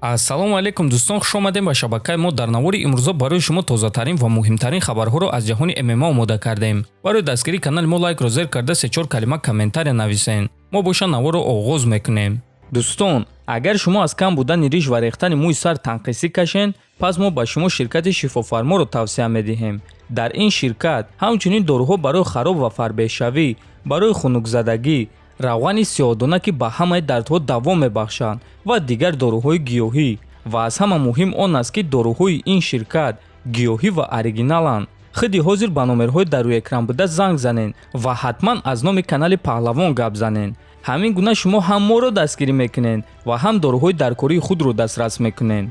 ассалому алайкум дӯстон, хуш омадем ба шабакаи мо. дар навори имрӯза барои шумо тозатарин ва муҳимтарин хабарҳоро аз ҷаҳони ММА омода кардем. барои дастгирии канали мо лайкро зер карда 3-4 калима комментария нависен. мо боша наворро оғоз мекунем. дӯстон, агар шумо аз кам будани риш ва рехтани мӯи сар танқисӣ кашен, пас мо ба шумо ширкати шифофарморо тавсия медиҳем. дар ин ширкат ҳамчунин дороҳо барои хароб ва фарбешавӣ, барои хунукзадагӣ, равғани сиёҳдона ки ба ҳамаи дардҳо даво мебахшанд ва дигар дороҳои гиёҳӣ. ва аз ҳама муҳим он аст ки дороҳои ин ширкат гиёҳӣ ва оригиналанд. хиди ҳозир ба номерҳои дар рӯи экран буда занг занен ва ҳатман аз номи канали паҳлавон гап занен. ҳамин гуна шумо ҳам моро дастгирӣ мекунед ва ҳам дороҳои даркории худро дастрас мекунед.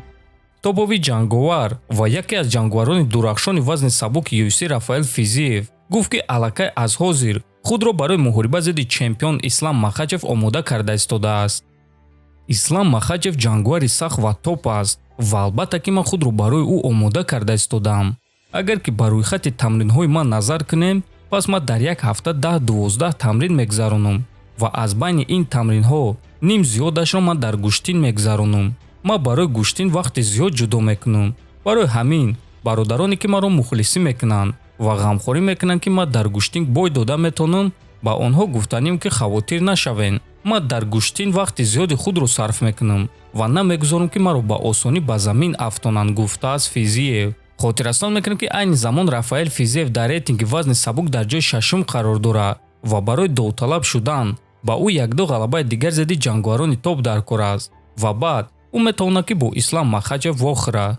тобови ҷанговар ва яке аз ҷанговарони дурахшони вазни сабуки UFC Рафаэл Физиев гуфт ки аллакай аз ҳозир худро барои муҳориба зидди чемпион Ислам Махачев омода карда истодааст. Ислам Махачев ҷанговари сахт ва топ аст ва албатта ки ман худро барои ӯ омода карда истодаам. агар ки ба рӯйхати тамринҳои ман назар кунем, пас ман дар як ҳафта 10-12 тамрин мегзаронам ва аз байни ин тамринҳо ним зиёдашро ман дар гӯштин мегзаронам. ман барои гӯштин вақти зиёд ҷудо мекунам. барои ҳамин бародароне ки маро мухлисӣ мекунанд ва ғамхорӣ мекунанд ки ман дар гӯштин бой дода метавонам, ба онҳо гуфтанем ки хавотир нашавен. ман дар гӯштин вақти зиёди худро сарф мекунам ва намегузорам ки маро ба осонӣ ба замин афтонанд, гуфтааст Физиев. хотиррасон мекунем ки айни замон Рафаэл Физиев дар рейтинги вазни сабук дар ҷои шашум қарор дорад ва барои довталаб шудан ба ӯ якдо ғалабаи дигар зидди ҷанговарони топ дар кор аст ва баъд ӯ метавонад ки бо Ислам Махачев вохӯрад.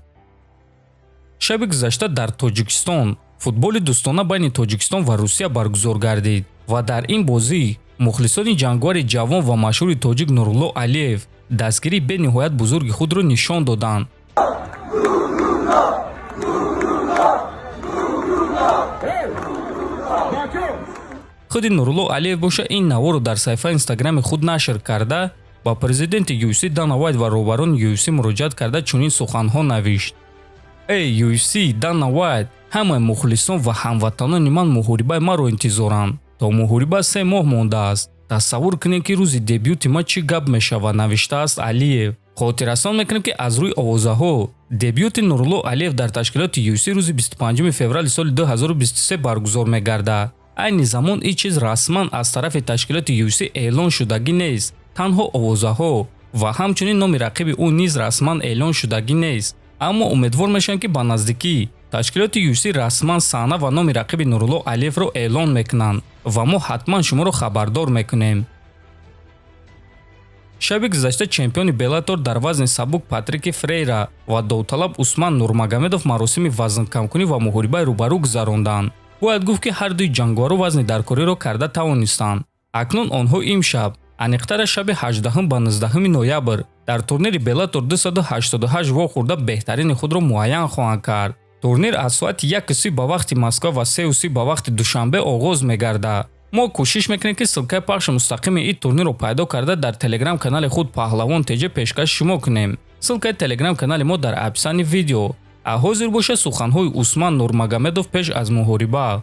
шаби гузашта дар Тоҷикистон футболи дӯстона байни Тоҷикистон ва Русия баргузор гардид ва дар ин бозӣ мухлисони ҷанговари ҷавон ва машҳури тоҷик Нурулло Алиев дастгирии бениҳоят бузурги худро нишон доданд. худи Нурулло Алиев боша ин наворо дар саҳифаи инстаграми худ нашр карда ба президенти UFC Дана Вайт ва роҳбарони UFC муроҷиат карда чунин суханҳо навишт. эй UFC Дана Вайт, ҳамаи мухлисон ва ҳамватанони ман муҳорибаи маро интизоранд. то муҳориба 3 моҳ мондааст. тасаввур кунед ки рӯзи дебюти ман чӣ гап мешавад, навиштааст Алиев. хотиррасон мекунем ки аз рӯи овозаҳо дебюти Нурулло Алиев дар ташкилоти UFC рӯзи 25 феврали соли 2023 баргузор мегардад. айни замон ин чиз расман аз тарафи ташкилоти UFC эълон шудагӣ нест. танҳо овозаҳо ва ҳамчунин номи рақиби ӯ низ расман эълон шудагӣ нест. аммо умедвор мешавем ки ба наздикӣ ташкилоти UFC расман саҳна ва номи рақиби Нурулло Алиевро эълон мекунанд ва мо ҳатман шуморо хабардор мекунем. шаби гузашта чемпиони Беллатор дар вазни сабук Патрики Фрейра ва довталаб Усман Нурмагомедов маросими вазнкамкунӣ ва муҳорибаи рӯбарӯ гузаронданд. бояд гуфт ки ҳар дуи ҷанговаро вазни даркориро карда тавонистанд. акнун онҳо имшаб, аниқтара шаби 18 ба 19 ноябр дар турнири Беллатор 288 вохӯрда беҳтарини худро муайян хоҳанд кард. турнир аз соати 1:30 ба вақти Москва ва 3:30 ба вақти Душанбе оғоз мегардад. мо кӯшиш мекунем ки силкаи пахши мустақими ин турнирро пайдо карда дар телеграм-канали худ Паҳлавон TG пешкаш шумо кунем. силкаи телеграм-канали мо дар описани видео. ҳозир боша суханҳои Усман Нурмагомедов пеш аз муҳориба.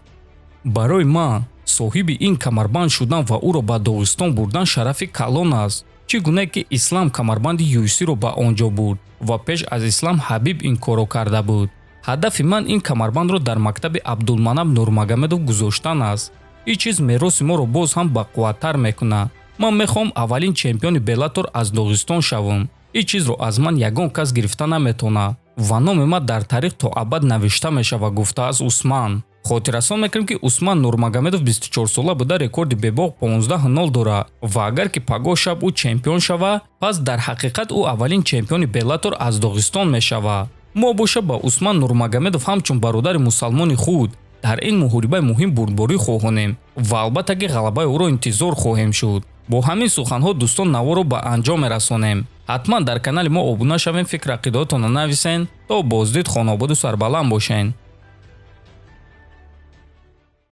барои ман соҳиби ин камарбанд шудан ва ӯро ба Доғистон бурдан шарафи калон аст. чӣ гуна ки Ислам камарбанди UFC-ро ба онҷо бурд ва пеш аз Ислам Ҳабиб ин корро карда буд. ҳадафи ман ин камарбандро дар мактаби Абдулманаб Нурмагомедов гузоштан аст. ин чиз мероси моро боз ҳам бақувваттар мекунад. ман мехоҳам аввалин чемпиони Беллатор аз Доғистон шавам. ин чизро аз ман ягон кас гирифта наметавонад ва номи ман дар таърих то абад навишта мешавад, гуфтааст Усман. хотиррасон мекунем ки Усман Нурмагомедов 24 сола буда рекорди бебоғ 15-0 дорад ва агар ки пагоҳ шаб ӯ чемпион шава, пас дар ҳақиқат ӯ аввалин чемпиони Беллатор аз Доғистон мешавад. мо боша ба Усман Нурмагомедов ҳамчун бародари мусалмони худ дар ин муҳорибаи муҳим бурдборӣ хоҳонем ва албатта ки ғалабаи ӯро интизор хоҳем шуд. бо ҳамин суханҳо дӯстон наворо ба анҷом мерасонем. ҳатман дар канали мо обуна шавем, фикр ақидаотонро нависен. то боздид, хонободу сарбаланд бошен.